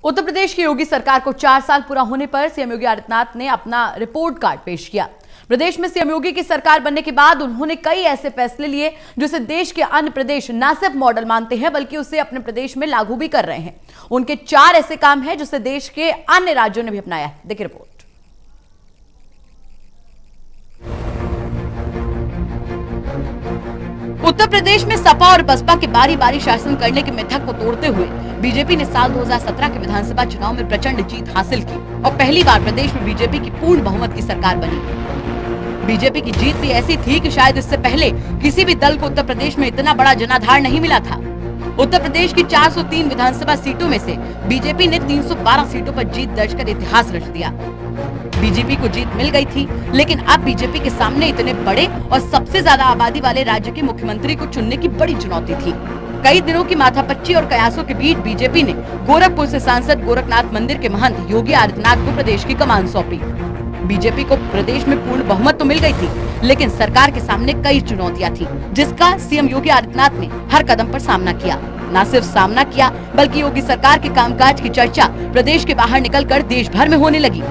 उत्तर प्रदेश की योगी सरकार को 4 साल पूरा होने पर सीएम योगी आदित्यनाथ ने अपना रिपोर्ट कार्ड पेश किया। प्रदेश में सीएम योगी की सरकार बनने के बाद उन्होंने कई ऐसे फैसले लिए जिसे देश के अन्य प्रदेश न सिर्फ मॉडल मानते हैं बल्कि उसे अपने प्रदेश में लागू भी कर रहे हैं। उनके 4 ऐसे काम हैं जिसे देश के अन्य राज्यों ने भी अपनाया है। देखिए रिपोर्ट। उत्तर प्रदेश में सपा और बसपा के बारी बारी शासन करने के मिथक को तोड़ते हुए बीजेपी ने साल 2017 के विधानसभा चुनाव में प्रचंड जीत हासिल की और पहली बार प्रदेश में बीजेपी की पूर्ण बहुमत की सरकार बनी। बीजेपी की जीत भी ऐसी थी कि शायद इससे पहले किसी भी दल को उत्तर प्रदेश में इतना बड़ा जनाधार नहीं मिला था। उत्तर प्रदेश की 403 विधानसभा सीटों में से बीजेपी ने 312 सीटों पर जीत दर्ज कर इतिहास रच दिया। बीजेपी को जीत मिल गई थी, लेकिन अब बीजेपी के सामने इतने बड़े और सबसे ज्यादा आबादी वाले राज्य के मुख्यमंत्री को चुनने की बड़ी चुनौती थी। कई दिनों की माथापच्ची और कयासों के बीच बीजेपी ने गोरखपुर से सांसद गोरखनाथ मंदिर के महंत योगी आदित्यनाथ को प्रदेश की कमान सौंपी। बीजेपी को प्रदेश में पूर्ण बहुमत तो मिल गई थी, लेकिन सरकार के सामने कई चुनौतियां थी, जिसका सीएम योगी आदित्यनाथ ने हर कदम पर सामना किया। न सिर्फ सामना किया बल्कि योगी सरकार के कामकाज की चर्चा प्रदेश के बाहर निकलकर देश भर में होने लगी।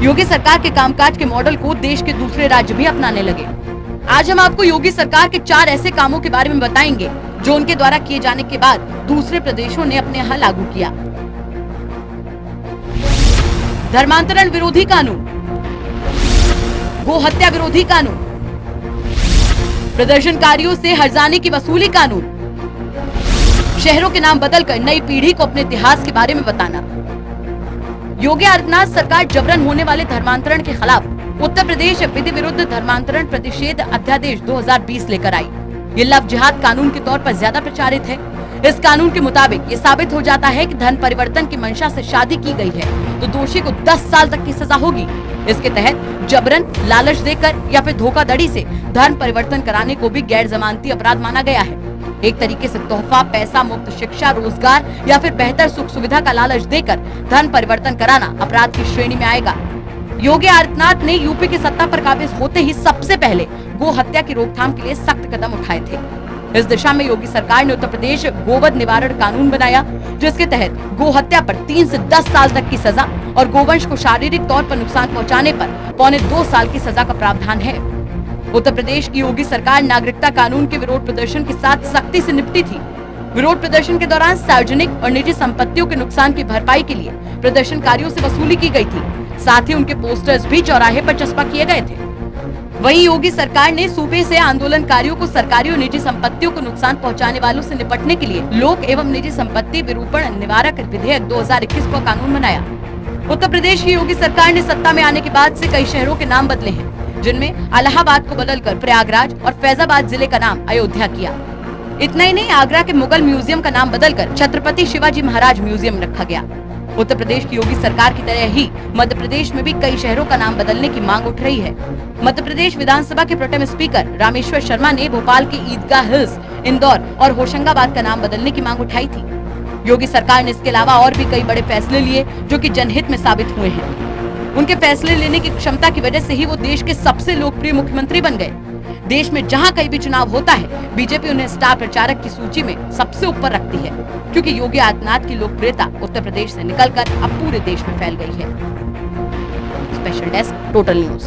योगी सरकार के कामकाज के मॉडल को देश के दूसरे राज्य भी अपनाने लगे। आज हम आपको योगी सरकार के 4 ऐसे कामों के बारे में बताएंगे जो उनके द्वारा किए जाने के बाद दूसरे प्रदेशों ने अपने यहाँ लागू किया। धर्मांतरण विरोधी कानून, गो हत्या विरोधी कानून, प्रदर्शनकारियों से हर्जाने की वसूली कानून, शहरों के नाम बदलकर नई पीढ़ी को अपने इतिहास के बारे में बताना। योगी आदित्यनाथ सरकार जबरन होने वाले धर्मांतरण के खिलाफ उत्तर प्रदेश विधि विरुद्ध धर्मांतरण प्रतिषेध अध्यादेश 2020 लेकर आई। ये लव जिहाद कानून के तौर पर ज्यादा प्रचारित है। इस कानून के मुताबिक ये साबित हो जाता है कि धर्म परिवर्तन की मंशा से शादी की गई है तो दोषी को 10 साल तक की सजा होगी। इसके तहत जबरन, लालच देकर या फिर धोखाधड़ी से धर्म परिवर्तन कराने को भी गैर जमानती अपराध माना गया है। एक तरीके से तोहफा, पैसा, मुफ्त शिक्षा, रोजगार या फिर बेहतर सुख सुविधा का लालच देकर धर्म परिवर्तन कराना अपराध की श्रेणी में आएगा। योगी आदित्यनाथ ने यूपी की सत्ता पर काबिज होते ही सबसे पहले गो हत्या की रोकथाम के लिए सख्त कदम उठाए थे। इस दिशा में योगी सरकार ने उत्तर प्रदेश गोवध निवारण कानून बनाया, जिसके तहत गो हत्या पर 3 से 10 साल तक की सजा और गोवंश को शारीरिक तौर पर नुकसान पहुँचाने पर पौने 2 साल की सजा का प्रावधान है। उत्तर प्रदेश की योगी सरकार नागरिकता कानून के विरोध प्रदर्शन के साथ सख्ती से निपटी थी। विरोध प्रदर्शन के दौरान सार्वजनिक और निजी संपत्तियों के नुकसान की भरपाई के लिए प्रदर्शनकारियों से वसूली की गई थी। साथ ही उनके पोस्टर्स भी चौराहे पर चस्पा किए गए थे। वहीं योगी सरकार ने सूबे से आंदोलनकारियों को सरकारी और निजी संपत्तियों को नुकसान पहुंचाने वालों से निपटने के लिए लोक एवं निजी संपत्ति विरूपण निवारक विधेयक 2021 का कानून बनाया। उत्तर प्रदेश की योगी सरकार ने सत्ता में आने के बाद से कई शहरों के नाम बदले हैं, जिनमें इलाहाबाद को बदलकर प्रयागराज और फैजाबाद जिले का नाम अयोध्या किया। इतना ही नहीं, आगरा के मुगल म्यूजियम का नाम बदलकर छत्रपति शिवाजी महाराज म्यूजियम रखा गया। उत्तर प्रदेश की योगी सरकार की तरह ही मध्य प्रदेश में भी कई शहरों का नाम बदलने की मांग उठ रही है। मध्य प्रदेश विधानसभा के प्रोटेम स्पीकर रामेश्वर शर्मा ने भोपाल के ईदगाह हिल्स, इंदौर और होशंगाबाद का नाम बदलने की मांग उठाई थी। योगी सरकार ने इसके अलावा और भी कई बड़े फैसले लिए जो कि जनहित में साबित हुए हैं। उनके फैसले लेने की क्षमता की वजह से ही वो देश के सबसे लोकप्रिय मुख्यमंत्री बन गए। देश में जहां कहीं भी चुनाव होता है, बीजेपी उन्हें स्टार प्रचारक की सूची में सबसे ऊपर रखती है, क्योंकि योगी आदित्यनाथ की लोकप्रियता उत्तर प्रदेश से निकलकर अब पूरे देश में फैल गई है। Special desk, total news.